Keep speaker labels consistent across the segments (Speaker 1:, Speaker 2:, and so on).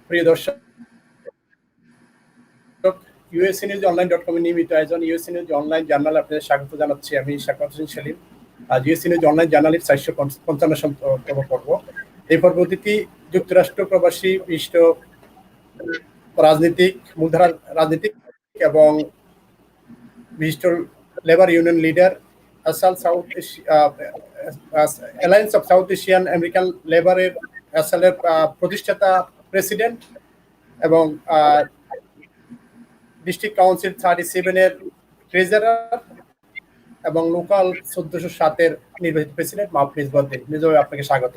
Speaker 1: প্রিয় দর্শক, UsaNewsOnline.com নিয়মিত আয়োজন UsaNews অনলাইন জার্নাল আপনাদের স্বাগত জানাচ্ছি। আমি শাকাত হোসেন সেলিম। আজ UsaNews অনলাইন জার্নালের 455তম পর্ব। এই পর্বটি যুক্তরাষ্ট্র প্রবাসী বিশিষ্ট রাজনীতিক, মূলধারার রাজনীতিক এবং বিশিষ্ট labour union leader, ASAAL alliance of South Asian American লেবারের ASAAL এর প্রতিষ্ঠাতা প্রেসিডেন্ট এবং ডিস্ট্রিক্ট কাউন্সিল 37 এর ট্রেজারার এবং লোকাল 1407 এর নির্বাচিত প্রেসিডেন্ট মাহফুজ বদ্দিন। মেজর, আপনাকে স্বাগত।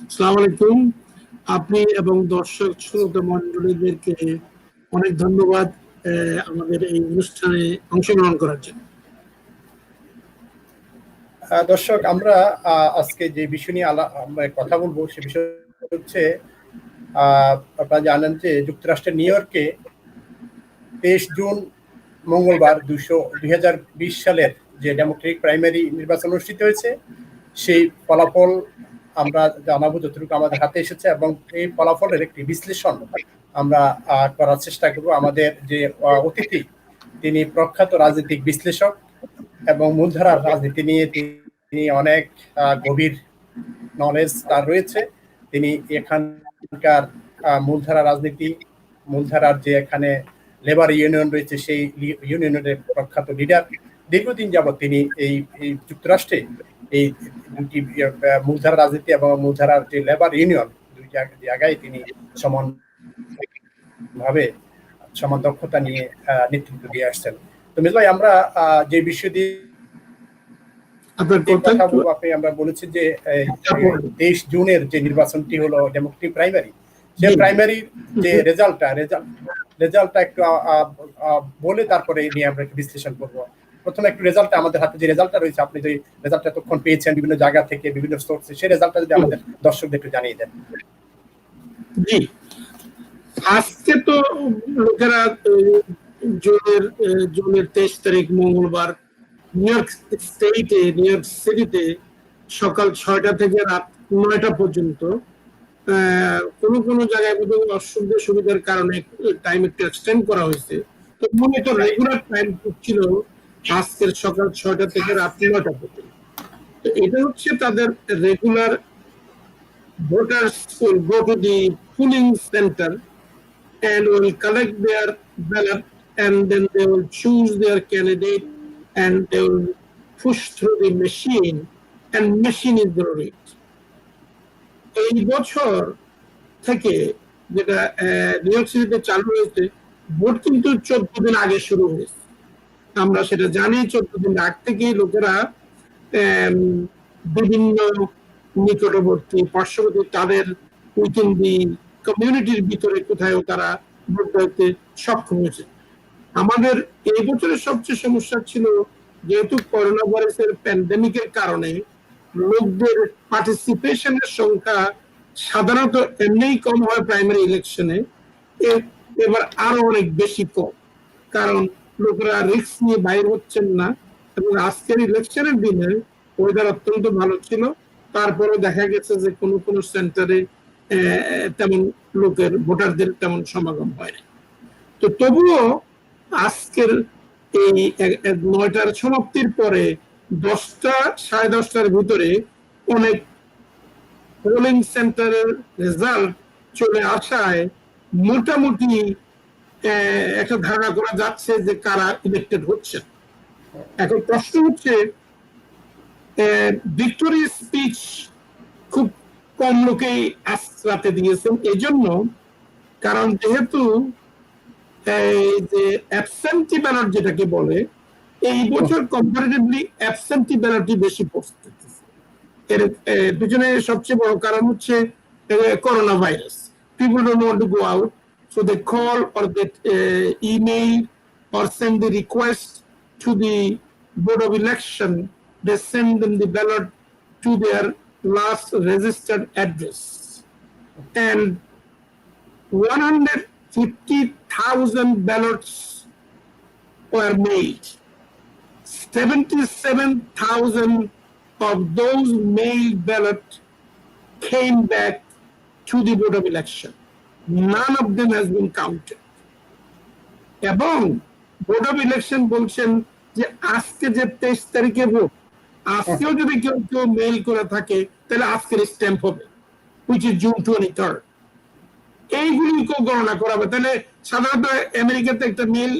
Speaker 2: আসসালামু আলাইকুম। আপনি এবং দর্শক শ্রোতা মণ্ডলীদেরকে অনেক ধন্যবাদ আমাদের এই অনুষ্ঠানে অংশগ্রহণ করার জন্য।
Speaker 1: দর্শক, আমরা আজকে যে বিষয় নিয়ে কথা বলবো সে বিষয় হচ্ছে, আপনারা জানেন যে যুক্তরাষ্ট্রের নিউ ইয়র্কে 23 জুন মঙ্গলবার 2020 সালের যে ডেমোক্রেটিক প্রাইমারি নির্বাচন অনুষ্ঠিত হয়েছে, সেই ফলাফল আমরা জানাবো যতটুকু আমাদের হাতে এসেছে, এবং এই ফলাফলের একটি বিশ্লেষণ আমরা করার চেষ্টা করব। আমাদের যে অতিথি, তিনি প্রখ্যাত রাজনৈতিক বিশ্লেষক এবং মূলধারার রাজনীতি নিয়ে তিনি অনেক গভীর নলেজ তার রয়েছে। তিনি এখানকার মূলধারা রাজনীতি, মূলধারার যে এখানে লেবার ইউনিয়ন রয়েছে সেই ইউনিয়নের প্রখ্যাত লিডার। দীর্ঘদিন যাবৎ তিনি এই যুক্তরাষ্ট্রে এই দুটি মূলধারা রাজনীতি এবং মূলধারার যে লেবার ইউনিয়ন দুই জায়গায় তিনি সমান দক্ষতা নিয়ে নেতৃত্ব দিয়ে আসছেন। তো মিজ ভাই, আমরা যে বিষয় দিয়ে আমরা বলেছি যে 23 জুনের যে নির্বাচনটি হলো ডেমোক্রেটিক প্রাইমারি, সেই প্রাইমারি যে রেজাল্টটা একটু বলে তারপরে নিয়ে আমরা একটু বিশ্লেষণ করবো। প্রথমে একটু রেজাল্টটা, আমাদের হাতে যে রেজাল্টটা রয়েছে, আপনি যে রেজাল্টটা এতক্ষণ পেয়েছেন বিভিন্ন জায়গা থেকে, বিভিন্ন সোর্সে, সেই রেজাল্টটা যদি আমাদের দর্শকদের একটু জানিয়ে দেন।
Speaker 2: জি, আজকে তো লোকেরা জুনের 23 তারিখ মঙ্গলবার নিউ ইয়র্ক সিটিতে সকাল 6টা থেকে রাত 9টা পর্যন্ত কোন জায়গায় সুবিধার কারণে টাইম একটু এক্সটেন্ড করা হয়েছে। তো মূলত রেগুলার টাইম ছিল আজকের সকাল 6টা থেকে রাত 9টা পর্যন্ত। তো এটা হচ্ছে তাদের regular voters will go to the polling center and will collect their ballot, and then they will choose their candidate and they will push through the machine, and machine is the read. এই বছর থেকে যেটা new York সিটিতে চালু হয়েছে, vote কিন্তু 14 দিন আগে শুরু হয়েছে। আমরা সেটা জানি, 14 দিন আগ থেকেই লোকেরা বিভিন্ন নিকটবর্তী পার্শ্ববর্তী তাদের উইথিন দি কমিউনিটির ভিতরে কোথাও তারা ভোট দিতে সক্ষম হয়েছে। আমাদের এই বছরের সবচেয়ে সমস্যা ছিল, যেহেতু করোনা ভাইরাসের প্যান্ডেমিকের কারণে লোকদের পার্টিসিপেশনের সংখ্যা সাধারণত এমনিই কম হয় প্রাইমারি ইলেকশনে, এবার আরো অনেক বেশি কম, কারণ লোকেরা রিস্ক নিয়ে বাইর হচ্ছেন না। এবং আজকের ইলেকশনের দিনে ওয়েদার অত্যন্ত ভালো ছিল, তারপরে দেখা গেছে যে কোনো সেন্টারে তেমন লোকের ভোটারদের তেমন সমাগম হয়নি। তো তবুও আজকের এই 9টার সমাপ্তির পরে 10টা সাড়ে 10টার ভিতরে অনেক পোলিং সেন্টারের রেজাল্ট চলে আসায় মোটামুটি একটা ধারণা করা যাচ্ছে যে কারা ইলেক্টেড হচ্ছে। এখন প্রশ্ন হচ্ছে, ভিক্টোরি স্পিচ খুব কম লোকেই আজ রাতে দিয়েছেন, এই জন্য, কারণ যেহেতু এই যে অ্যাবসেন্টি ব্যালট যেটাকে বলে, এই বছর কম্পারেটিভলি অ্যাবসেন্টি ব্যালটই বেশি পড়ছে। এর পিছনে সবচেয়ে বড় কারণ হচ্ছে corona virus. People don't want to go out, so they call or they email or send the request to the Board of Election. They send them the ballot to their last registered address, and 150,000 ballots were made. 77,000 of those mailed ballots came back to the Board of Election. none of them has been counted. এবং board of election বলছেন যে আজকে যে 23 তারিখে vote, আজকেও যদি কেউ কেউ মেইল করে থাকে তাহলে আজকের স্ট্যাম্প হবে, which is June 23rd. এইগুলিকেও গণনা করা হবে। তাহলে সাধারণত আমেরিকাতে একটা মেইল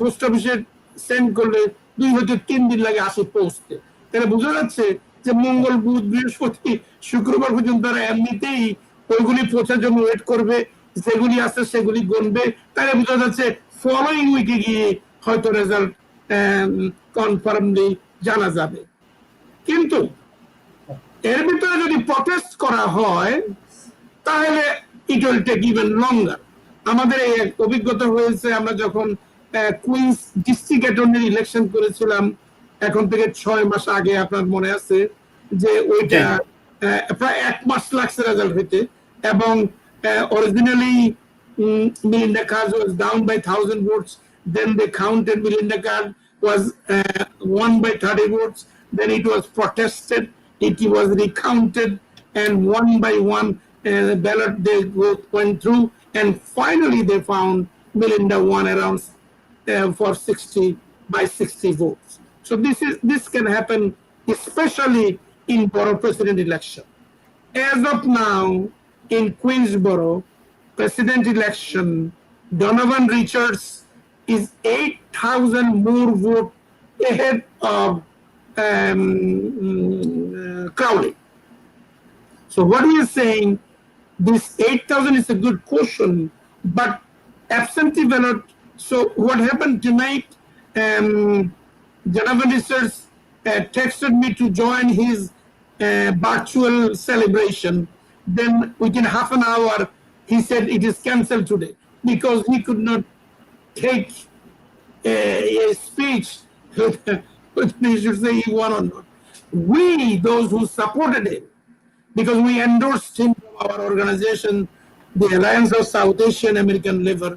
Speaker 2: পোস্ট অফিসে সেন্ড করলে 2 হতে 3 দিন লাগে আসে পৌঁছতে। তাহলে বোঝা যাচ্ছে যে মঙ্গল, বুধ, বৃহস্পতি, শুক্রবার পর্যন্ত তারা এমনিতেই ওইগুলি পৌঁছার জন্য ওয়েট করবে, যেগুলি আছে সেগুলি গণবে। তাহলে বোঝা যাচ্ছে ফলোইং উইকে গিয়ে হয়তো রেজাল্ট কনফার্মলি জানা যাবে। কিন্তু এর ভিতরে যদি প্রটেস্ট করা হয় তাহলে ইট উইল টেক ইভেন লঙ্গার। আমাদের এই অভিজ্ঞতা হয়েছে, আমরা যখন কুইন্স ডিস্ট্রিক্ট অ্যাটর্নির ইলেকশন করেছিলাম এখন থেকে 6 মাস আগে, আপনার মনে আছে যে ওইটা প্রায় 1 মাস লাগছে রেজাল্ট হইতে। এবং originally Melinda Carr was down by 1,000 votes. Then they counted. Melinda Carr was won by 30 votes. Then it was protested. It was recounted, and one by one the ballot they went through, and finally they found Melinda won around for 60 votes. So this can happen, especially in borough president election. As of now, in Queensboro president election, Donovan Richards is 8,000 more votes ahead of Crowley. So what he is saying, this 8,000 is a good caution, but absentee ballot. So what happened tonight? Donovan Richards texted me to join his virtual celebration. Then within half an hour, he said it is cancelled today because he could not take a speech which he should say he won or not. We, those who supported him, because we endorsed him from our organization, the Alliance of South Asian American Labor,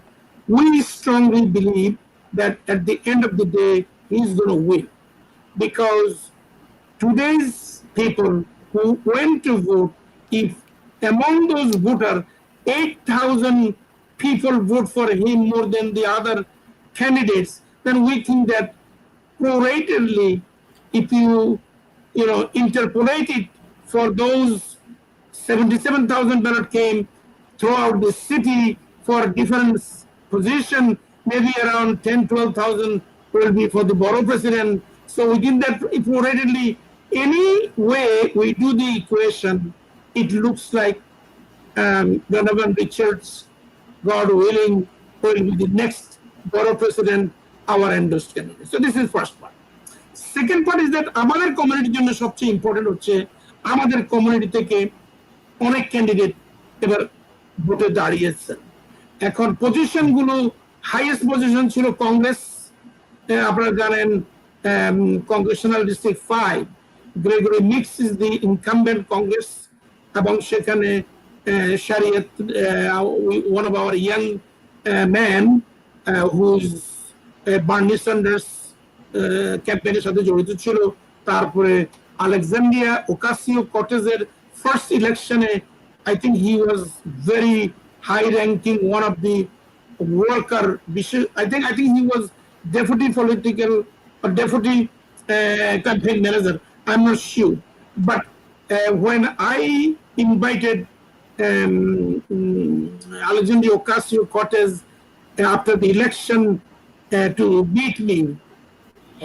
Speaker 2: we strongly believe that at the end of the day, he's going to win. Because today's people who went to vote, if among those voters, 8,000 people vote for him more than the other candidates, then we think that proratedly, if you interpolate it for those 77,000 ballot came throughout the city for different position, maybe around 10,000-12,000 will be for the borough president. So within that, proratedly, any way we do the equation, it looks like Donovan Richards, God willing, will be the next borough president, our endorsed candidate. So this is first part. Second part is that আমাদের কমিউনিটির জন্য সবচেয়ে important হচ্ছে আমাদের community থেকে অনেক candidate এবার ভোটে দাঁড়িয়েছেন। এখন পজিশনগুলো, হাইয়েস্ট পজিশন ছিল কংগ্রেস, আপনারা জানেন Congressional district 5, Gregory mix is the incumbent Congress, এবং সেখানে Shariat, one of our young men who's Bernie Sanders ক্যাম্পেইনের সাথে জড়িত ছিল। তারপরে আলেকজান্দ্রিয়া ওকাসিও-কর্টেজের ফার্স্ট ইলেকশনে I think he was very high ranking, one of the worker. I think he was deputy political or deputy campaign manager. I'm not sure, but when I invited Alexandria Ocasio-Cortez after the election to meet me,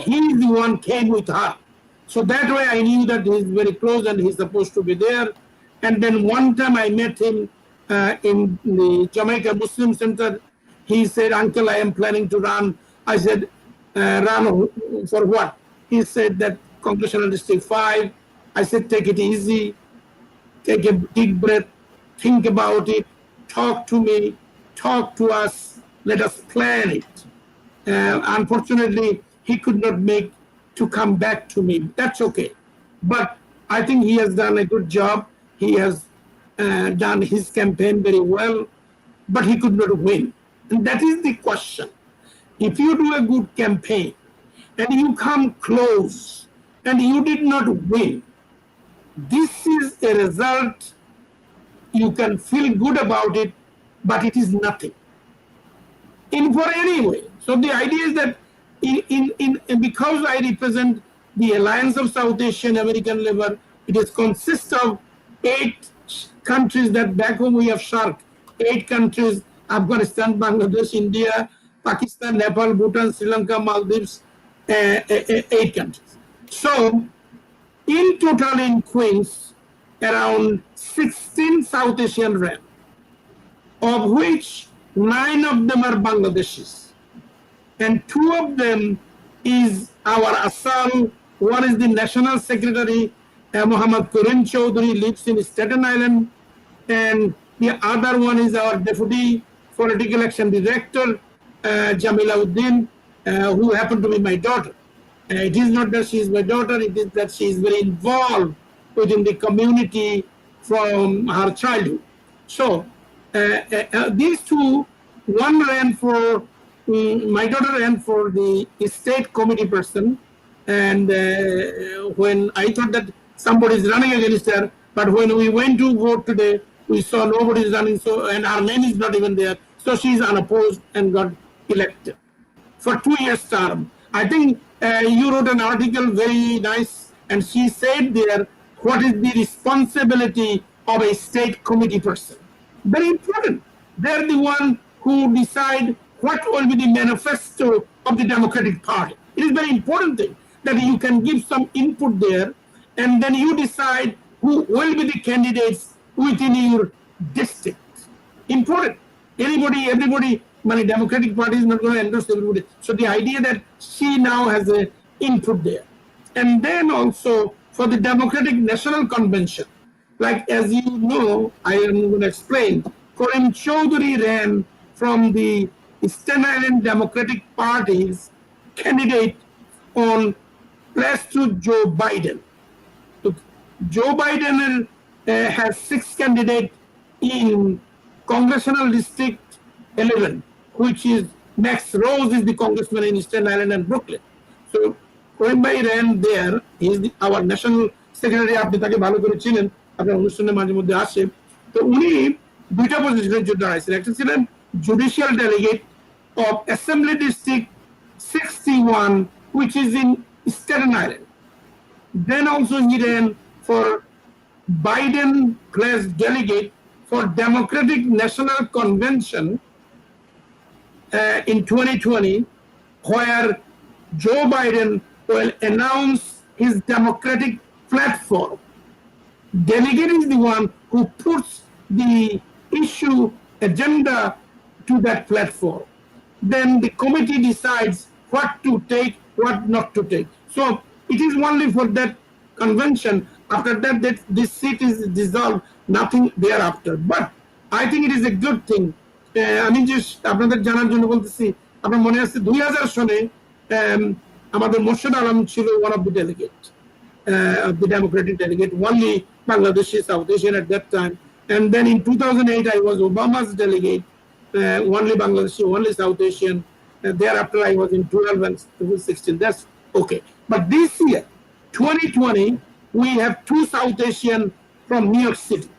Speaker 2: he the one came with her. So that way I knew that he's very close and he's supposed to be there. And then one time I met him in the Jamaica Muslim Center. He said, "Uncle, I am planning to run." I said, "Run for what?" He said that Congressional District 5. I said, "Take it easy, take a deep breath, think about it, talk to me, talk to us, let us plan it." Unfortunately, he could not make to come back to me. That's okay. But I think he has done a good job. He has done his campaign very well, but he could not win. And that is the question. If you do a good campaign and you come close and you did not win, this is a result you can feel good about it, but it is nothing in for any way. So the idea is that because I represent the Alliance of South Asian American Labor, it is consists of 8 countries that back home we have SAARC, 8 countries, Afghanistan, Bangladesh, India, Pakistan, Nepal, Bhutan, Sri Lanka, Maldives, 8 countries. So in total in Queens, around 16 South Asian ran, of which 9 of them are Bangladeshis, and 2 of them is our ASAAL. One is the National Secretary, Muhammad Karim Chowdhury, lives in Staten Island, and the other one is our Deputy Political Action Director, Jamila Uddin, who happened to be my daughter. It is not that she is my daughter, it is that she is very involved within the community from her childhood. So these 2, one ran for, my daughter ran for the state committee person, and when I thought that somebody is running against her, but when we went to vote today, we saw nobody is running, so, and her name is not even there, so she is unopposed and got elected for 2 years term. I think you wrote an article very nice, and she said there, what is the responsibility of a state committee person? Very important. They're the one who decide what will be the manifesto of the Democratic Party. It is very important thing that you can give some input there, and then you decide who will be the candidates within your district. Important. Anybody, everybody, my Democratic Party is not going to endorse everybody. So the idea that she now has an input there. And then also for the Democratic National Convention, like as you know, I am going to explain, Karim Chowdhury ran from the Staten Island Democratic Party's candidate on place to Joe Biden. So Joe Biden has 6 candidates in Congressional District 11, which is Max Rose is the congressman in Staten Island and Brooklyn. So Karim Bhai ran there. He is our national secretary. আপনি তাকে ভালো করে চিনেন, আপনার অনুষ্ঠানে মাঝে মধ্যে আসে। তো উনি 2টা পজিশনের জন্য দাঁড়াইছেন। একটা ছিলেন judicial delegate of Assembly District 61, which is in Staten Island. Then also he ran for Biden class delegate for Democratic National Convention in 2020, where Joe Biden will announce his Democratic platform. Delegate is the one who puts the issue agenda to that platform. Then the committee decides what to take, what not to take. So it is only for that convention. After that, this seat is dissolved, nothing thereafter. But I think it is a good thing. আমি যে আপনাদের জানার জন্য বলতেছি, আপনার মনে আছে 2000 সনে আমাদের মোর্শেদ আলম ছিল one of the delegate, the Democratic delegate, only Bangladeshi, South Asian at that time. And then in 2008, I was Obama's delegate, only Bangladeshi, only South Asian. Thereafter, I was in 12 and 16. That's okay. But this year, 2020, we have 2 South Asian from New York City.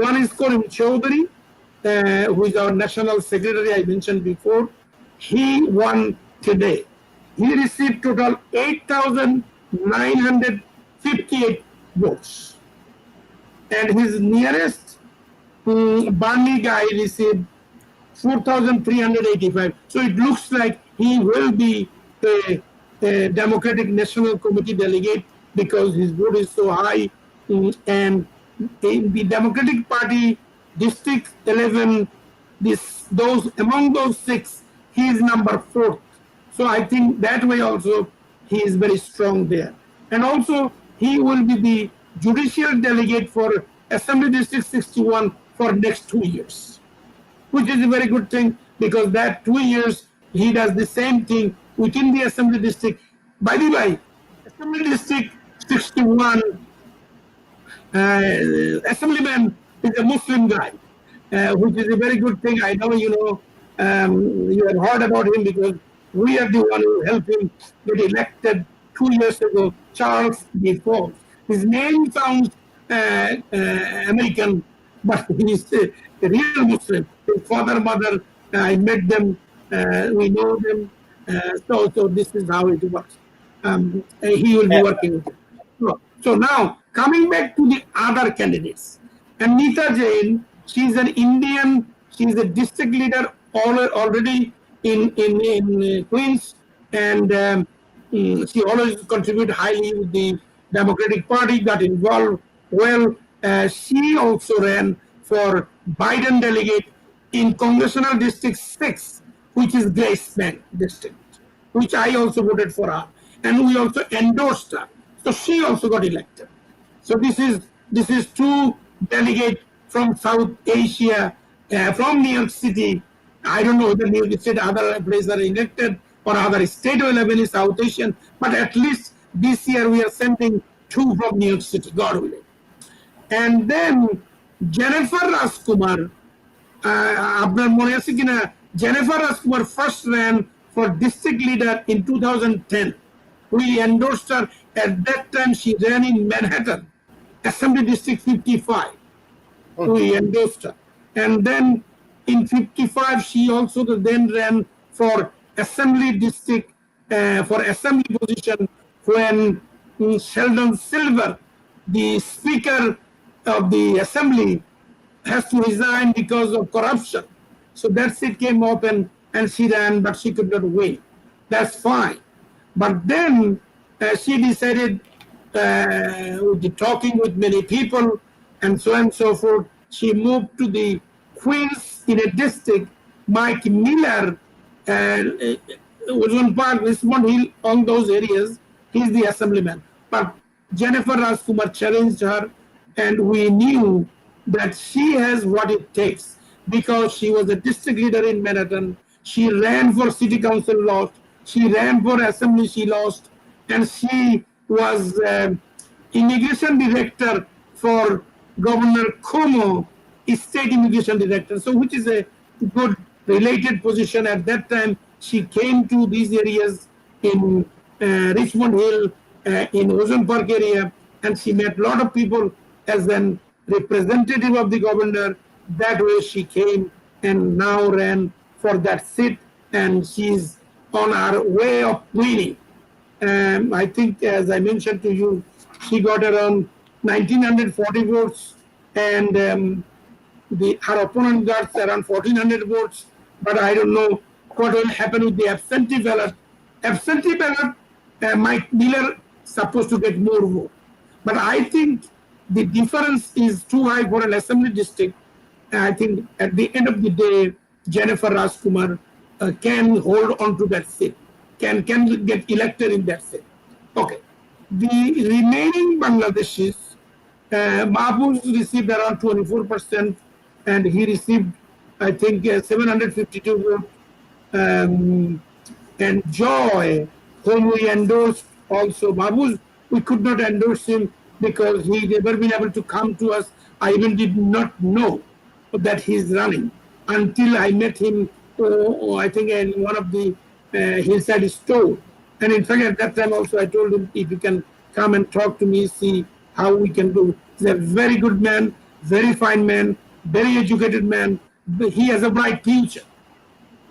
Speaker 2: One is Karim Chowdhury, who is our national secretary, I mentioned before. He won today. He received total 8,958 votes. And his nearest Barney guy received 4,385. So it looks like he will be a Democratic National Committee delegate because his vote is so high. And in the Democratic Party District 11, among those 6, he is number 4th. So I think that way also he is very strong there. And also he will be the judicial delegate for Assembly District 61 for next 2 years, which is a very good thing because that 2 years he does the same thing within the Assembly District. By the way, Assembly District 61 Assemblyman is a Muslim guy, which is a very good thing. I know you have heard about him because we are the one who helped him get elected 2 years ago, Charles D. Forbes. His name sounds American, but he is a real Muslim. His father, mother, I met them, we know them. So this is how it works. He will be working with it. So now, coming back to the other candidates. And Neeta Jain, she's an Indian, she's a district leader already in Queens, and she always contributed highly with the Democratic Party, got involved well. She also ran for Biden delegate in Congressional District 6, which is Grace Bank District, which I also voted for her. And we also endorsed her. So she also got elected. So this is two delegates from South Asia, from New York City. I don't know whether New York State other places are elected or other state will have any South Asian, but at least this year we are sending two from New York City, God willing. And then Jennifer Rajkumar, আপনার মনে আছে কিনা, Jennifer Rajkumar first ran for district leader in 2010. We endorsed her. At that time, she ran in Manhattan, Assembly District 55. We endorsed her. And then in 55, she also then ran for Assembly District, for Assembly position when Sheldon Silver, the Speaker of the Assembly, has to resign because of corruption. So that seat came open and she ran, but she could not win. That's fine. But then she decided, with the talking with many people and so on and so forth, she moved to the Queens in a district. Mike Miller was on Park, Richmond Hill, on those areas. He's the assemblyman. But Jennifer Rajkumar challenged her, and we knew that she has what it takes because she was a district leader in Manhattan. She ran for city council, lost. She ran for assembly, she lost. And she was immigration director for Governor Cuomo, state immigration director. So which is a good related position. At that time, she came to these areas in Richmond Hill, in Ozone Park area, and she met a lot of people as an representative of the governor. That way she came and now ran for that seat, and she's on her way of winning. I think, as I mentioned to you, she got around 1,940 votes, and her opponent got around 1,400 votes. But I don't know what will happen with the absentee ballot. Absentee ballot, Mike Miller supposed to get more votes. But I think the difference is too high for an assembly district. I think at the end of the day, Jennifer Rajkumar can hold on to that seat, can get elected in that seat. Okay. The remaining Bangladeshis, Mahfouz received around 24%, and he received, I think, 752 votes. And Joy, whom we endorsed also, Mahfouz, we could not endorse him because he never been able to come to us. I even did not know that he's running until I met him, I think, in one of the hillside store. And in fact, at that time also, I told him if you can come and talk to me, see how we can do. He's a very good man, very fine man, very educated man. He has a bright future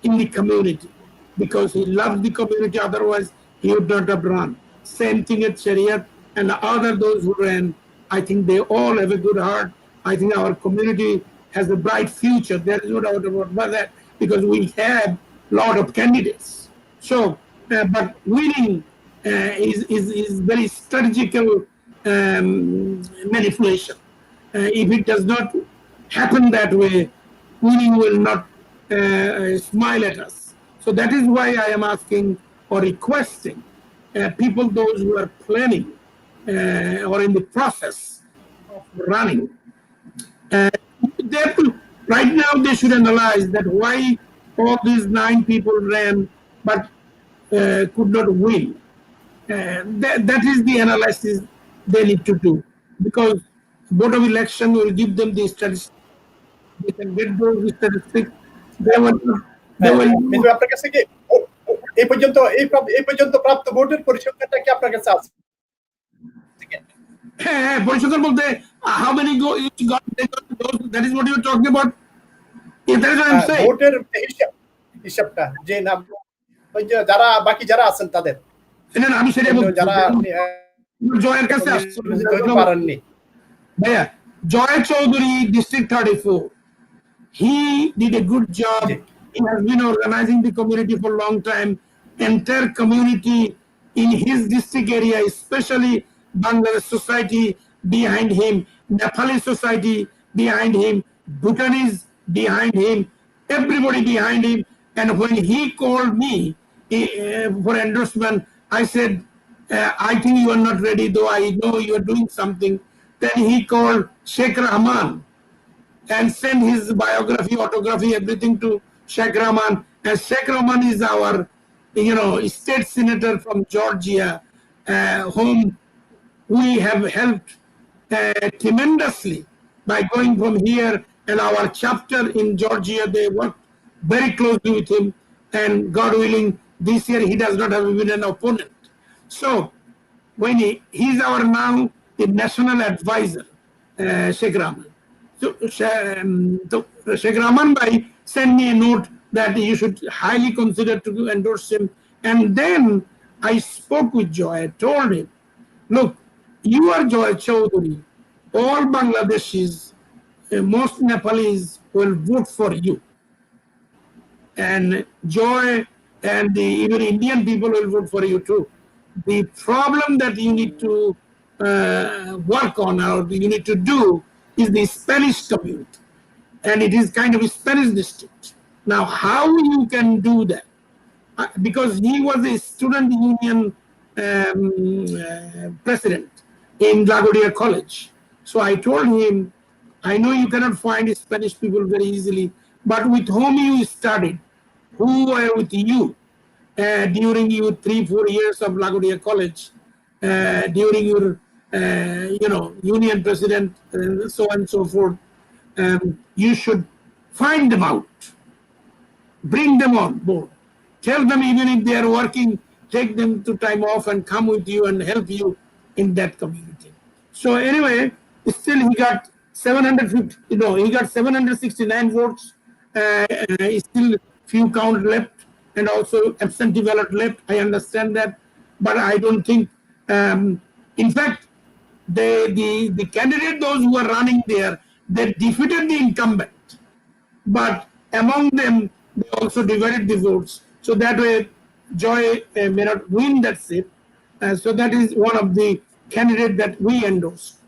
Speaker 2: in the community because he loves the community. Otherwise, he would not have run. Same thing at Shariat and other those who ran. I think they all have a good heart. I think our community has a bright future. There is no doubt about that because we have a lot of candidates. So, but winning is very strategical manipulation. If it does not happen that way, winning will not smile at us. So that is why I am asking or requesting people, those who are planning or in the process of running, right now they should analyze that why all these 9 people ran but could not win. That is the analysis they need to do, because Board of Election will give them the statistics. They can get those statistics.
Speaker 1: আপনার কাছে কি এই পর্যন্ত প্রাপ্ত ভোটের পরিসংখ্যানটা কি আপনার কাছে আছে?
Speaker 2: হ্যাঁ, পরিসংখ্যান বলতে how many go each got, they got those, that is what you are talking about. Yeah, that is what I'm saying.
Speaker 1: ভোটের হিসাবটা যে না, ওই যে যারা বাকি যারা আছেন তাদের
Speaker 2: না, আমি সেটাই বলছি,
Speaker 1: যারা
Speaker 2: জয়ের কাছে আসছে
Speaker 1: নির্বাচিত হতে পারেননি।
Speaker 2: ভাইয়া, জয় Chowdhury, District 34, he did a good job. He has been organizing the community for a long time. Entire community in his district area, especially Bangladesh society behind him, Nepali society behind him, Bhutanese behind him, everybody behind him. And when he called me for endorsement, I said, I think you are not ready, though I know you are doing something. Then he called Sheikh Rahman and send his biography, autography, everything to Sheikh Rahman. And Sheikh Rahman is our, state senator from Georgia, whom we have helped tremendously by going from here. And our chapter in Georgia, they worked very closely with him. And God willing, this year he does not have even an opponent. So when he's our now the national advisor, Sheikh Rahman. So Sheikh Rahman Bhai sent me a note that you should highly consider to endorse him. And then I spoke with Joy, I told him, look, you are Joy Chowdhury. All Bangladeshis, most Nepalis will vote for you. And Joy and even Indian people will vote for you too. The problem that you need to work on or you need to do is the Spanish community. And it is kind of a Spanish district. Now, how you can do that? Because he was a student union president in Lagodia College. So I told him, I know you cannot find Spanish people very easily, but with whom you studied, who were with you during your 3-4 years of Lagodia College, during your union president, so on and so forth, you should find them out, bring them on board, tell them even if they are working, take them to time off and come with you and help you in that community. So anyway, still he got 750, he got 769 votes, still few count left and also absentee ballot left. I understand that, but I don't think, in fact, the candidate, those who are running there, they defeated the incumbent, but among them, they also divided the votes. So that way, Joy may not win that seat. So that is one of the candidates that we endorse.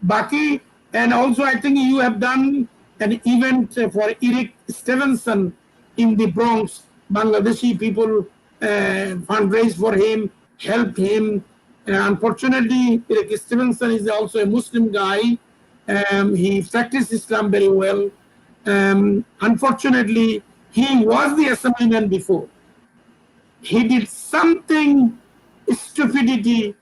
Speaker 2: Baki, and also I think you have done an event for Eric Stevenson in the Bronx. Bangladeshi people fundraised for him, helped him. Unfortunately, Eric Stevenson is also a Muslim guy. He practiced Islam very well. Unfortunately, he was the assemblyman before. He did something stupidity,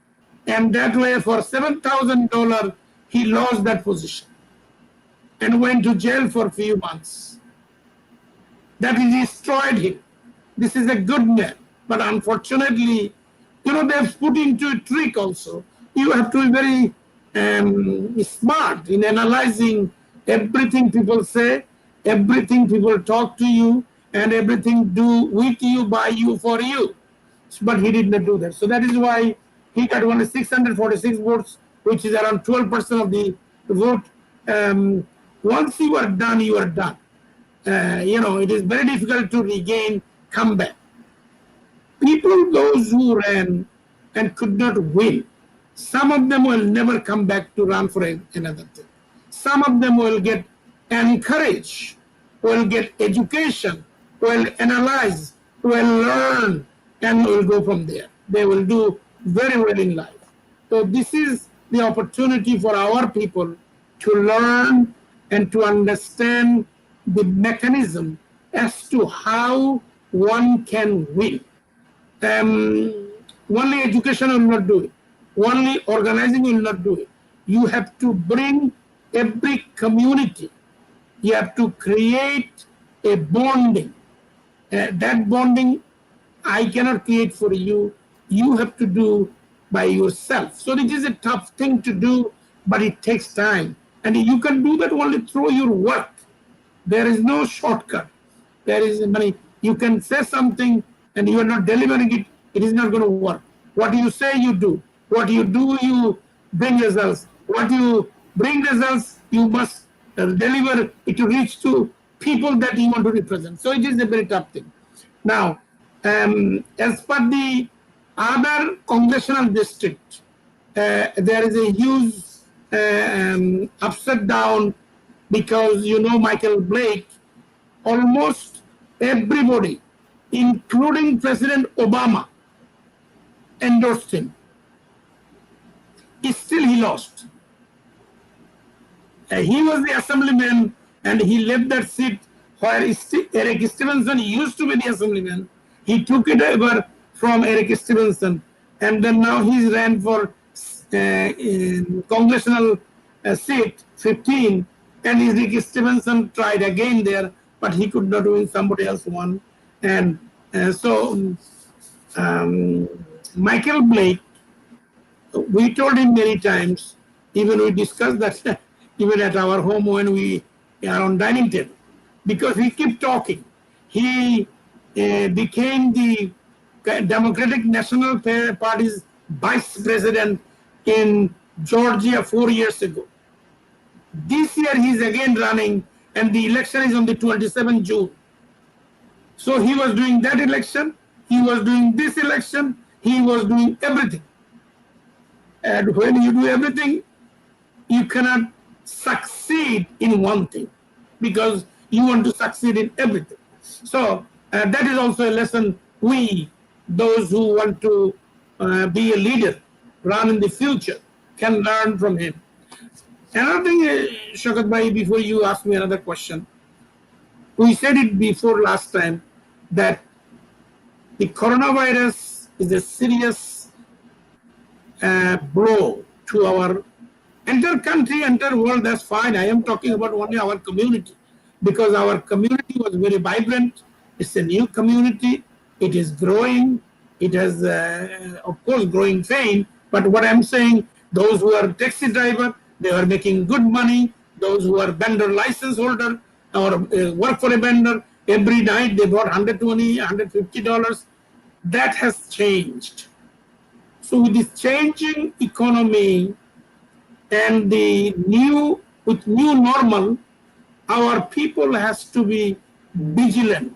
Speaker 2: and that way for $7,000, he lost that position and went to jail for a few months. That destroyed him. This is a good man, but unfortunately, they've put into a trick also. You have to be very smart in analyzing everything people say, everything people talk to you, and everything do with you, by you, for you. But he did not do that. So that is why he got only 646 votes, which is around 12% of the vote. Once you are done, you are done. It is very difficult to regain comeback. People, those who ran and could not win, some of them will never come back to run for another thing. Some of them will get encouraged, will get education, will analyze, will learn, and will go from there. They will do very well in life. So this is the opportunity for our people to learn and to understand the mechanism as to how one can win. Only education will not do it. Only organizing will not do it. You have to bring every community. You have to create a bonding. That bonding I cannot create for you. You have to do by yourself. So it is a tough thing to do, but it takes time. And you can do that only through your work. There is no shortcut. There is money. You can say something and you are not delivering it, it is not going to work. What you say, you do. What you do, you bring results. What you bring results, you must deliver it to reach to people that you want to represent. So it is a very tough thing. Now, as per the other congressional district, there is a huge upset down because Michael Blake, almost everybody, including President Obama, endorsed him. Still he lost. He was the assemblyman and he left that seat where Eric Stevenson used to be the assemblyman. He took it over from Eric Stevenson, and then now he's ran for congressional seat 15, and Eric Stevenson tried again there, but he could not win. Somebody else won, and so Michael Blake, we told him many times, even we discussed that even at our home when we are on dining table, because he kept talking. He became the Democratic National Party's vice president in Georgia 4 years ago. This year he's again running, and the election is on the 27th June. So he was doing that election, he was doing this election, he was doing everything. And when you do everything, you cannot succeed in one thing because you want to succeed in everything. So that is also a lesson we, those who want to be a leader, run in the future, can learn from him. Another thing, Shaukat Bhai, before you ask me another question, we said it before last time that the coronavirus is a serious blow to our entire country, entire world. That's fine. I am talking about only our community, because our community was very vibrant. It's a new community. It is growing. It has, of course, growing fame. But what I'm saying, those who are taxi driver, they are making good money. Those who are vendor license holder or work for a vendor, every night they brought $120, $150. That has changed. So with this changing economy and the new normal, our people has to be vigilant.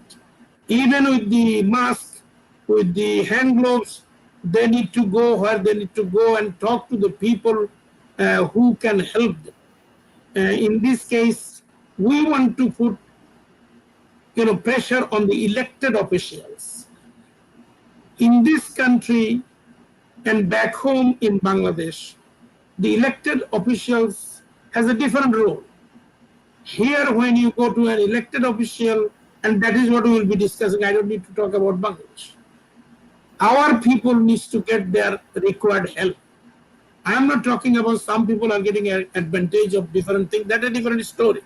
Speaker 2: Even with the mask, with the hand gloves, they need to go where they need to go and talk to the people who can help them. In this case, we want to put pressure on the elected officials. In this country and back home in Bangladesh, the elected officials has a different role. Here, when you go to an elected official, and that is what we will be discussing, I don't need to talk about Bangladesh. Our people needs to get their required help. I am not talking about some people are getting an advantage of different things. That's a different story.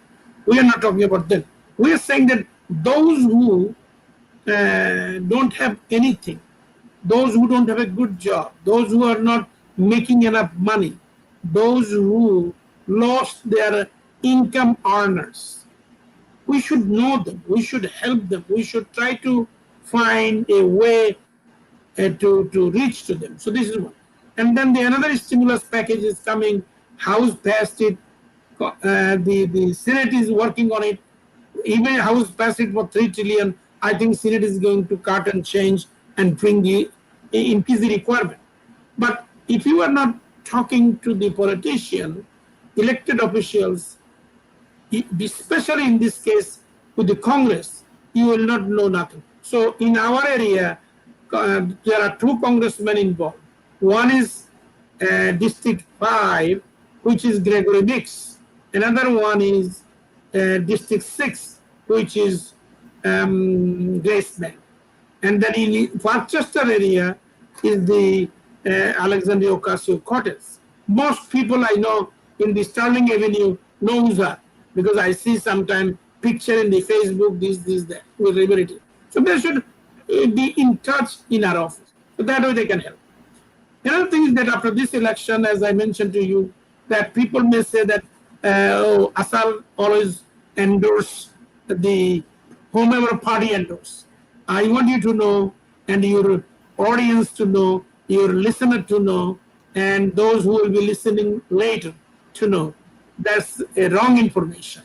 Speaker 2: We are not talking about them. We are saying that those who don't have anything, those who don't have a good job, those who are not making enough money, those who lost their income earners, we should know them, we should help them, we should try to find a way to reach to them. So this is one. And then another stimulus package is coming. House passed it. The Senate is working on it. Even House passed it for $3 trillion. I think Senate is going to cut and change and increase the requirement. But if you are not talking to the politician, elected officials, especially in this case with the Congress, you will not know nothing. So in our area, there are two congressmen involved. One is District 5, which is Gregory Nix. Another one is District 6, which is Grace Bank. And then in Rochester area is the Alexandria Ocasio-Cortez. Most people I know in the Sterling Avenue knows her because I see sometimes picture in the Facebook, this, that, with liberty. So they should be in touch in our office. So that way they can help. Another thing is that after this election, as I mentioned to you, that people may say that ASAAL always endorse the whomever party endorse. I want you to know, and your audience to know, your listener to know, and those who will be listening later to know, that's a wrong information.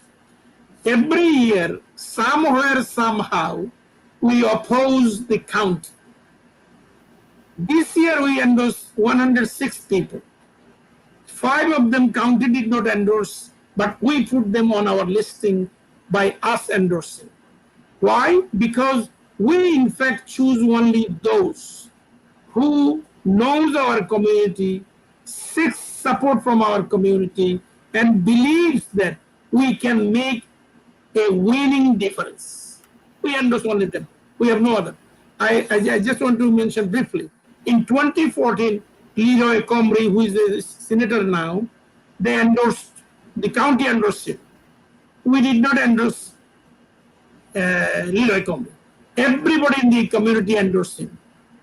Speaker 2: Every year, somewhere, somehow, we oppose the county. This year we endorsed 106 people. 5 of them county did not endorse, but we put them on our listing by us endorsing. Why? Because we in fact choose only those who knows our community, seeks support from our community, and believes that we can make a winning difference. We endorse only them. We have no other. I just want to mention briefly. In 2014, Leroy Comrie, who is a senator now, they endorsed, the county endorsed him. We did not endorse Leroy Comrie. Everybody in the community endorsed him.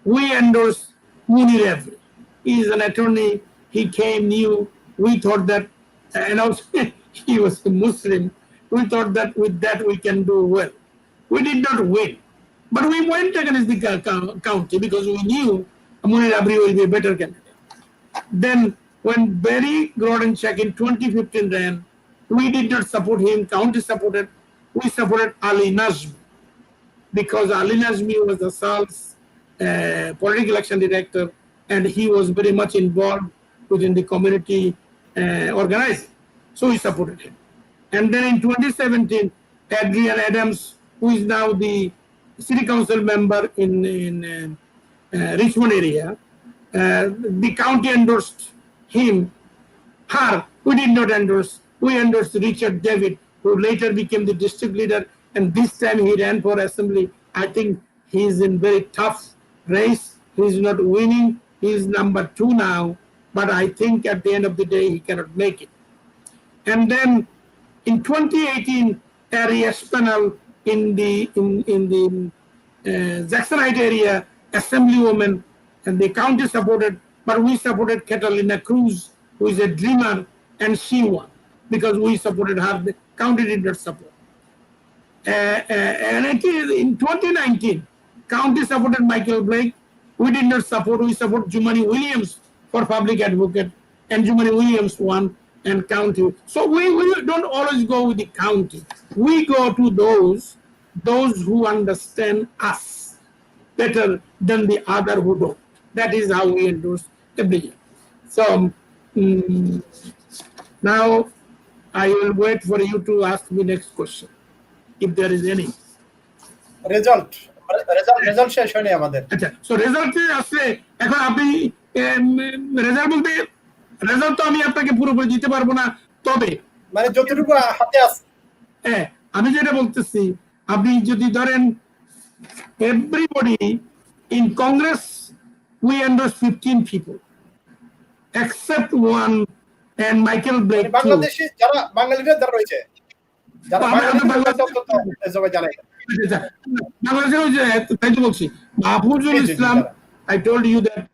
Speaker 2: We endorsed Munir Every. He is an attorney. He came new. We thought that, and also he was a Muslim. We thought that with that we can do well. We did not win. But we went against the county because we knew Munir Every will be a better candidate. Then when Barry Grodenchak in 2015 ran, we did not support him. County supported. We supported Ali Nazmi because Ali Nazmi was ASAAL's political action director, and he was very much involved within the community organizing. So we supported him. And then in 2017, Adrian Adams, who is now the city council member in Richmond area, the county endorsed him. Her, we did not endorse. We endorsed Richard David, who later became the district leader, and this time he ran for assembly. I think he is in very tough race. He is not winning. He is number 2 now, but I think at the end of the day he cannot make it. And then in 2018, Ari Espinal in the Jacksonite area, assemblywoman, and the county supported, but we supported Catalina Cruz, who is a dreamer, and she won because we supported her. The county did not support. And in 2019, county supported Michael Blake. We did not support. We support Jumani Williams for public advocate, and Jumani Williams won, and county. So we don't always go with the county. We go to those who understand us better than the other who don't. That is how we endorse every year. So now I will wait for you to ask me next question, if there is any.
Speaker 1: Result শেষ হয়নি আমাদের।
Speaker 2: আচ্ছা, so রেজাল্টে আসলে এখন আপনি result বলতে result তো আমি আপনাকে পুরোপুরি দিতে পারবো না, তবে
Speaker 1: মানে যতটুকু হাতে আছে।
Speaker 2: হ্যাঁ, আমি যেটা বলতেছি, আপনি যদি ধরেন everybody in Congress we endorse 15 people except one and Michael Blake.
Speaker 1: বাংলাদেশে যারা বাঙালিরা যারা রয়েছে, যারা
Speaker 2: Mahfouzul Islam, I told you that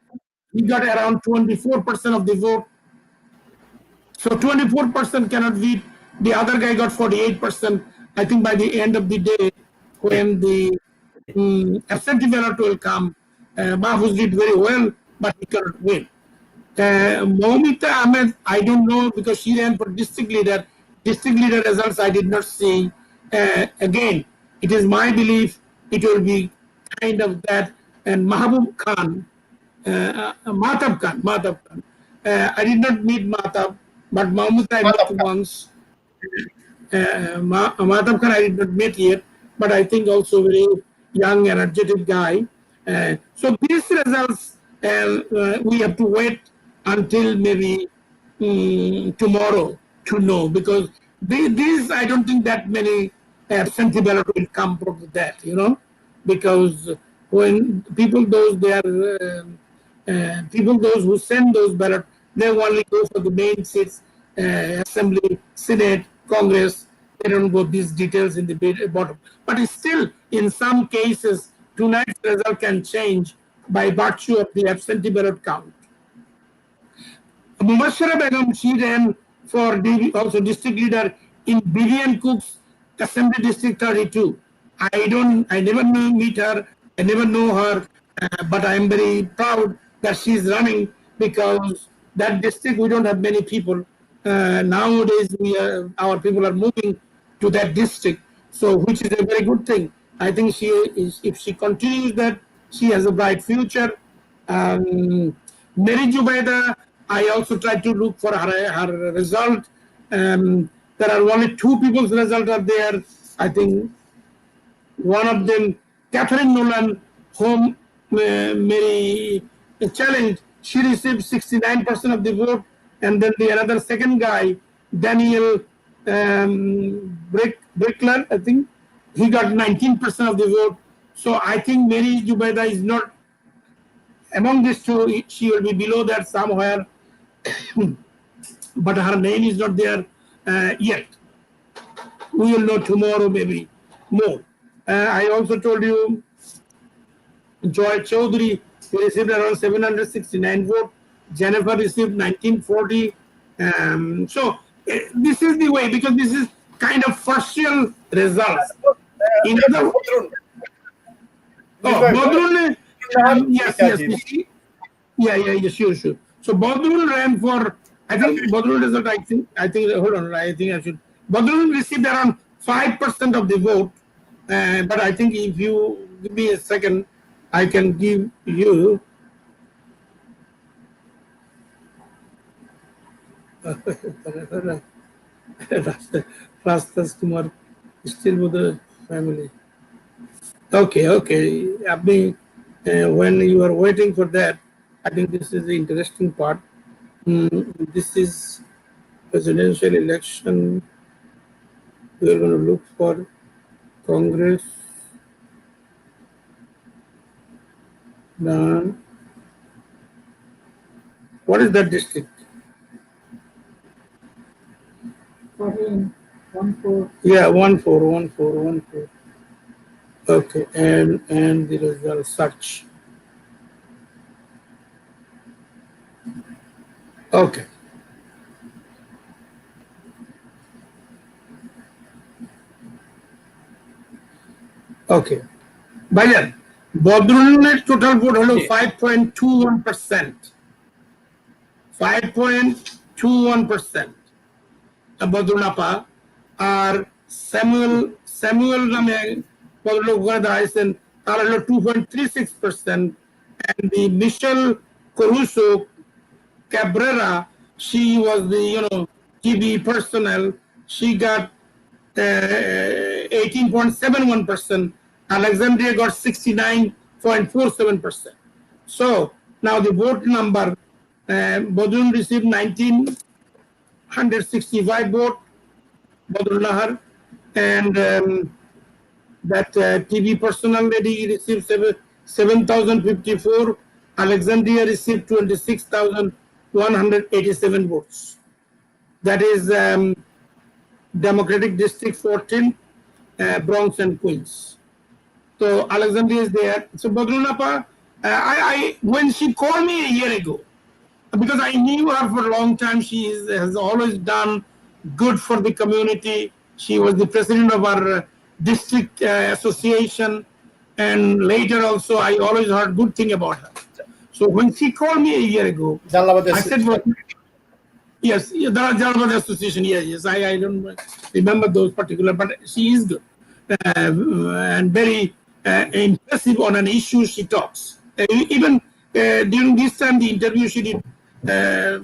Speaker 2: he got around 24% of the vote. So 24% cannot beat. The other guy got 48%. I think by the end of the day, when the absentee ballot will come, Mahfouz did very well, but he cannot win. Moumita Ahmed, I don't know because she ran for district leader. District leader results I did not see. Again, it is my belief it will be kind of that. And Mahbub Khan, Mahtab Khan. I did not meet Mahtab, but Mahmoud I met once. Mahtab Khan I did not meet yet, but I think also very young, energetic guy. So these results, we have to wait until maybe tomorrow to know, because these I don't think that many absentee ballot will come from that, because when people those who send those ballots, they only go for the main seats, assembly, senate, congress. They don't go these details in the bottom. But it's still, in some cases, tonight's result can change by virtue of the absentee ballot count. Mubashara Begum, she ran for also district leader in Billion Cooks Assembly District 32. I never meet her, I never know her, but I am very proud that she is running, because that district we don't have many people. Nowadays our people are moving to that district, so which is a very good thing. I think if she continues that, she has a bright future. Mary Jubaida, I also tried to look for her result. There are only 2 people's result are there. I think one of them, Catherine Nolan, whom Mary challenged, she received 69% of the vote, and then the another second guy, Daniel Brickler, I think, he got 19% of the vote. So I think Mary Jubaida is not among these 2. She will be below that somewhere, but her name is not there yet. We will know tomorrow, maybe more. I also told you Joy Chaudhary received around 769 votes. Jennifer received 1940. So this is the way, because this is kind of partial results. In other words, Bodrun, yes, sure. So Bodrun ran for, I think Bodrun result, hold on, I think I should. Bodrun received around 5% of the vote, but I think if you give me a second, I can give you. Rastas Kumar still with the family. Okay. When you are waiting for that, I think this is the interesting part. This is presidential election. We are going to look for Congress. Done. What is that district?
Speaker 3: 14.
Speaker 2: Yeah, 14. Okay, and the result search. Okay. Okay. Bayan, Bodrun's total vote holo 5.21%. 5.21%. Bodrunapa are Samuel Name Bodrunapa are 2.36%, and the Michelle Caruso Cabrera, she was the TV personnel. She got 18.71%. Alexandria got 69.47%. So now the vote number, Bodrun received 1,965 votes, Bodrun Nahar, and that TV personnel lady received 7,054. Alexandria received 26,187 votes. That is Democratic District 14, Bronx and Queens. So Alexandria is there. So Bodrunapa, when she called me a year ago, because I knew her for a long time, she has always done good for the community. She was the president of our district association, and later also I always heard good thing about her. So when she called me a year ago, I said, well, yes, the Jalabad Association, yes, I don't remember those particular, but she is good and very impressive on an issue she talks. Even during this time, the interview she did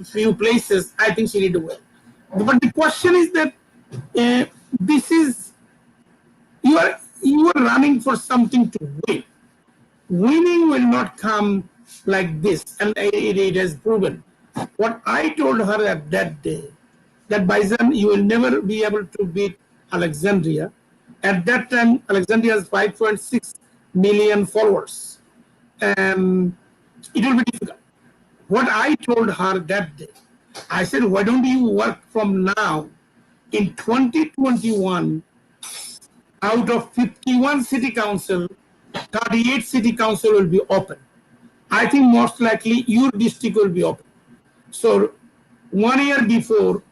Speaker 2: few places, I think she did well. But the question is that this is, you are running for something to win. Winning will not come like this, and it has proven. What I told her at that day, that Baisan, you will never be able to beat Alexandria. At that time, Alexandria has 5.6 million followers. It will be difficult. What I told her that day, I said, why don't you work from now? In 2021, out of 51 city council, 38 city council will be open. I think most likely your district will be open. So 1 year before,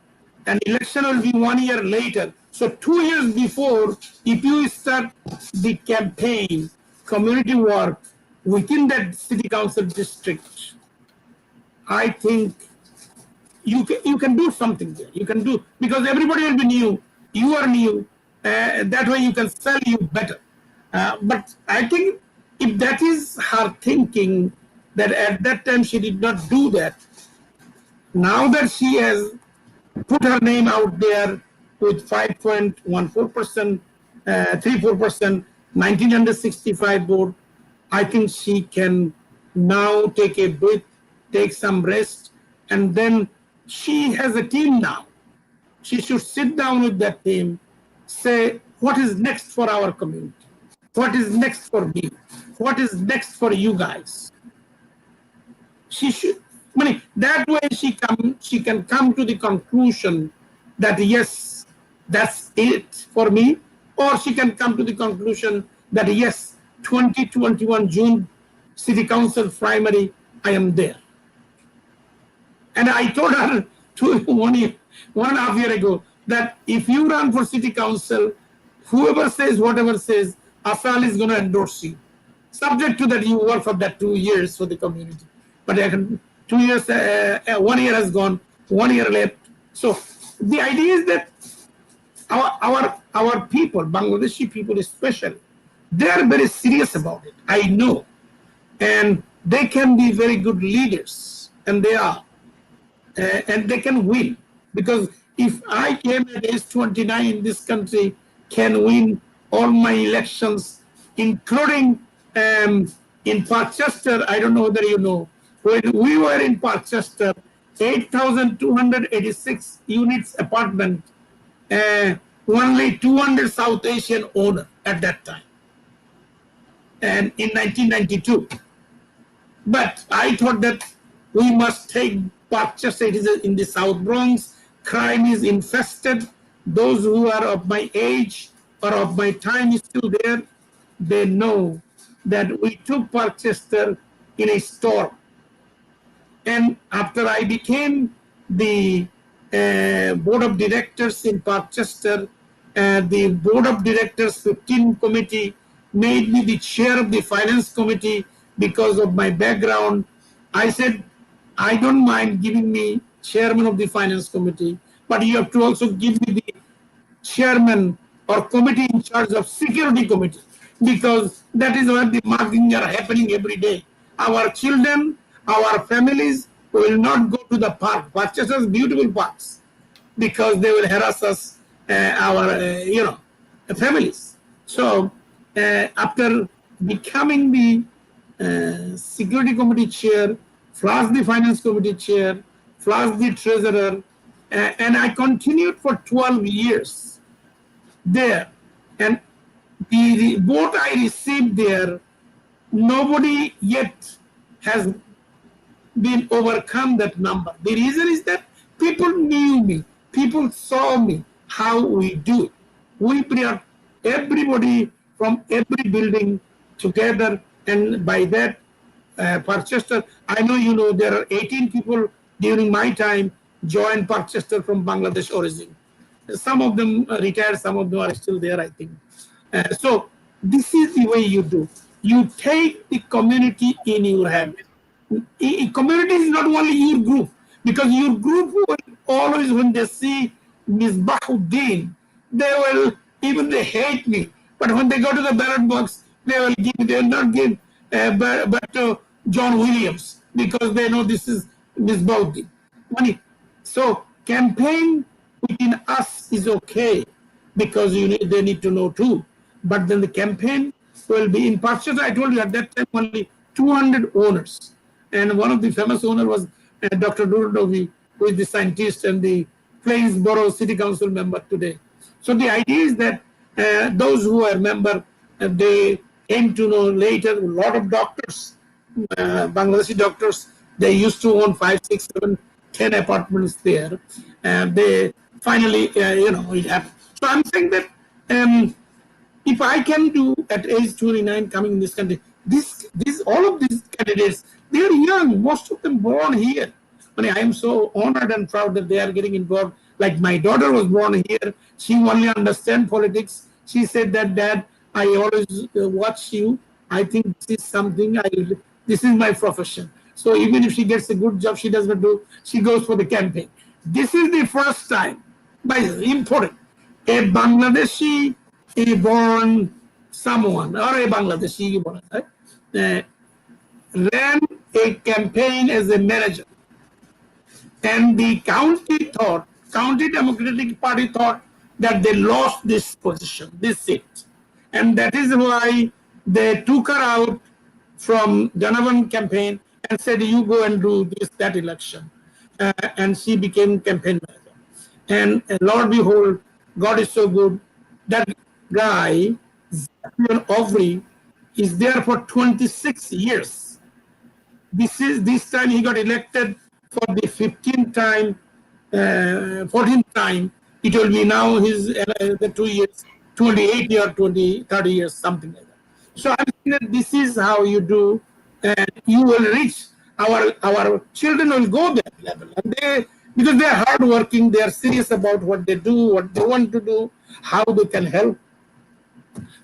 Speaker 2: and election will be 1 year later. So 2 years before, if you start the campaign, community work within that city council district, I think you can do something there. You can do, because everybody will be new. You are new. That way you can sell you better. But I think if that is her thinking, that at that time she did not do that, now that she has put her name out there with 5.14%, 34%, 1965 vote, I think she can now take a breath, take some rest, and then she has a team now. She should sit down with that team, say, what is next for our community? What is next for me? What is next for you guys? She should, that way she can come to the conclusion that yes, that's it for me, or she can come to the conclusion that yes, 2021 June City Council primary, I am there. And I told her 1.5 years ago that if you run for City Council, whoever says whatever says, ASAAL is going to endorse you. Subject to that you work for that 2 years for the community. But 2 years, 1 year has gone, 1 year left. So the idea is that our people, Bangladeshi people especially, they are very serious about it. I know. And they can be very good leaders, and they are. And they can win. Because if I came at age 29 in this country, can win all my elections, including in Parkchester, I don't know whether you know, when we were in Parkchester, 8,286 units apartment, only 200 South Asian owner at that time, and in 1992. But I thought that we must take Parkchester. It is in the South Bronx. Crime is infested. Those who are of my age or of my time is still there. They know that we took Parkchester in a storm. And after I became the board of directors in Parkchester, the board of directors 15 committee made me the chair of the finance committee because of my background. I said, I don't mind giving me chairman of the finance committee, but you have to also give me the chairman or committee in charge of security committee, because that is where the muggings are happening every day. Our children, our families will not go to the park. Parkchester's beautiful parks, because they will harass us, our families. So after becoming the security committee chair, plus the finance committee chair, plus the treasurer, and I continued for 12 years there. And the vote I received there, nobody yet has been overcome that number. The reason is that people knew me, people saw me, how we do it. We brought everybody from every building together, and by that, Parkchester, I know you know there are 18 people during my time joined Parkchester from Bangladesh origin. Some of them retired, some of them are still there, I think. So this is the way you do. You take the community in your hand. Community is not only your group, because your group will always, when they see Misbahuddin, they will, even they hate me, but when they go to the ballot box, they will not give but John Williams, because they know this is Misbahuddin. So campaign within us is okay, because they need to know too. But then the campaign will be in Parkchester. I told you at that time only 200 owners. And one of the famous owners was Dr. Nurunovi, who is the scientist and the Plainsboro City Council member today. So the idea is that those who are member, they came to know later, a lot of doctors, Bangladeshi doctors, they used to own 5, 6, 7, 10 apartments there. And they finally, it happened. So I'm saying that if I can do at age 29 coming in this country, all of these candidates, they're young, most of them born here. I am so honored and proud that they are getting involved. Like my daughter was born here. She only understands politics. She said that, Dad, I always watch you. I think this is something this is my profession. So even if she gets a good job, she does not do, she goes for the campaign. This is the first time, but it's important, a Bangladeshi born someone, or a Bangladeshi born, ran a campaign as a manager. And the County Democratic Party thought that they lost this position, this seat. And that is why they took her out from Donovan campaign and said, you go and do that election. And she became campaign manager. And Lord behold, God is so good. That guy, Aubrey, is there for 26 years. This time he got elected for the 15th time, 14th time. It will be now his the 2 years, 28 years, 30 years, something like that. So I'm saying that this is how you do, and you will reach, our children will go that level. And because they are hardworking, they are serious about what they do, what they want to do, how they can help.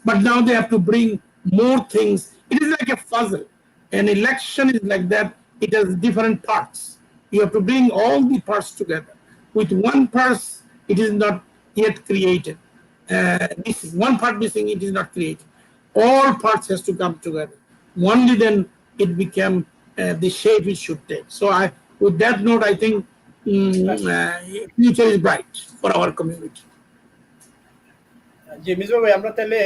Speaker 2: But now they have to bring more things. It is like a puzzle. An election is like that. It has different parts. You have to bring all the parts together. With one part, it is not yet created. This is one part missing, it is not created. All parts has to come together. Only then it became the shape it should take. So with that note, I think future is bright for our community.
Speaker 1: যে মিজু ভাই, আমরা তাহলে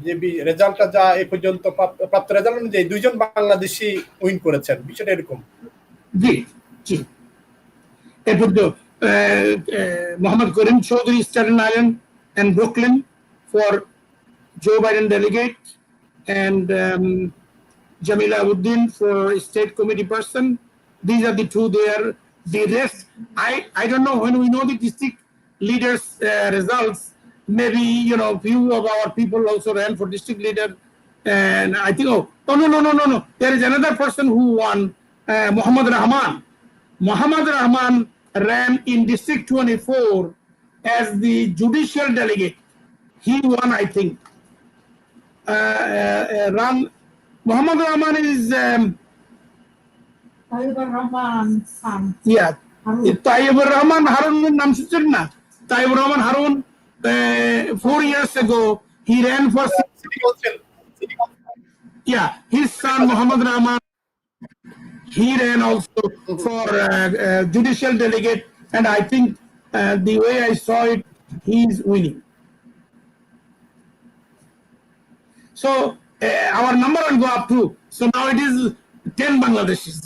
Speaker 1: যে রেজাল্টটা যা এই পর্যন্ত প্রাপ্ত রেজাল্ট অনুযায়ী দুইজন বাংলাদেশি উইন করেছেন, বিষয়টা এরকম?
Speaker 2: জি জি, এরপর তো Mohammad Karim Chowdhury, Staten Island and Brooklyn for Joe Biden delegate, and Jamila Uddin for state committee person. These are the two there. The rest, I don't know. When we know the district leaders results, maybe few of our people also ran for district leader, and I think no, there is another person who won, Muhammad Rahman ran in district 24 as the judicial delegate. He won, I think. Muhammad Rahman is
Speaker 3: Rahman's son.
Speaker 2: Yeah, Tayyibur Rahman Harun naam শুনছেন না? Tayyibur Rahman Harun 4 years ago he ran for city council. Yeah, his son Muhammad Rahman, he ran also for judicial delegate, and I think the way I saw it, he's winning. So our number will go up too. So now it is 10 Bangladeshis,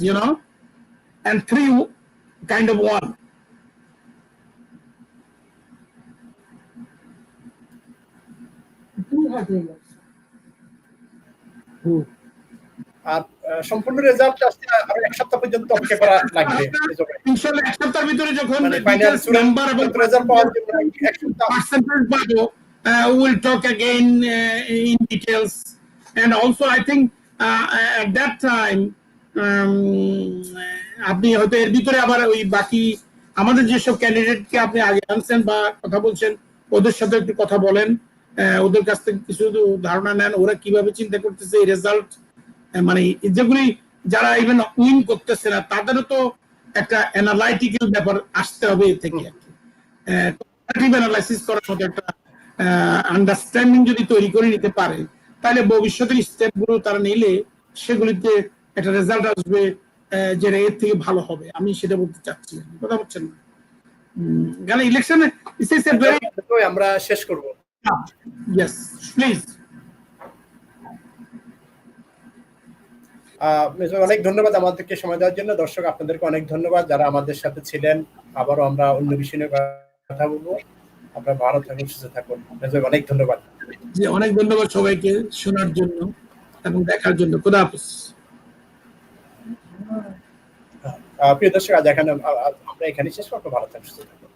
Speaker 2: and 3 kind of won.
Speaker 1: আর সম্পূর্ণ result আসতে আর এক সপ্তাহ পর্যন্ত অপেক্ষা করা লাগবে।
Speaker 2: ইনশাআল্লাহ এক সপ্তাহের ভিতরে যখন
Speaker 1: ফাইনাল নাম্বার এবং রেজাল্ট পাওয়ার জন্য এক সপ্তাহ
Speaker 2: পার্সেন্টেজ পাবো, we will talk again in details, and also I think at that time আপনি হয়তো এর ভিতরে আবার ওই বাকি আমাদের যেসব ক্যান্ডিডেটকে আপনি আগে আনছেন বা কথা বলছেন, ওদের সাথে একটু কথা বলেন, ওদের কাছ থেকে কিছু ধারণা নেন, ওরা কিভাবে চিন্তা করতেছে এই রেজাল্ট, মানে যেগুলি যারা ইভেন উইন করতেছে না তাদেরও তো একটা অ্যানালাইটিক্যাল ব্যাপার আসতে হবে এর থেকে, অ্যানালাইসিস করার মতো একটা আন্ডারস্ট্যান্ডিং যদি তৈরি করে নিতে পারে, তাহলে ভবিষ্যতের স্টেপগুলো তারা নিলে সেগুলিতে একটা রেজাল্ট আসবে যেটা এর থেকে ভালো হবে। আমি সেটা বলতে চাচ্ছি, কথা বলছেন না? গেলে ইলেকশনে
Speaker 1: আমরা শেষ করব।
Speaker 2: Yes please.
Speaker 1: অনেক ধন্যবাদ আমাদেরকে সময় দেওয়ার জন্য। দর্শক আপনাদেরকে অনেক ধন্যবাদ যারা আমাদের সাথে ছিলেন। আবারও আমরা অন্য বিষয় নিয়ে কথা বলবো। আপনারা ভালো থাকুন, সুস্থ থাকুন। অনেক ধন্যবাদ।
Speaker 2: জি, অনেক ধন্যবাদ সবাইকে শোনার জন্য এবং দেখার জন্য। খোদা হাফেজ।
Speaker 1: প্রিয় দর্শক, আজ আমরা এখানে শেষ করবো। ভালো থাকুন, সুস্থ থাকুন।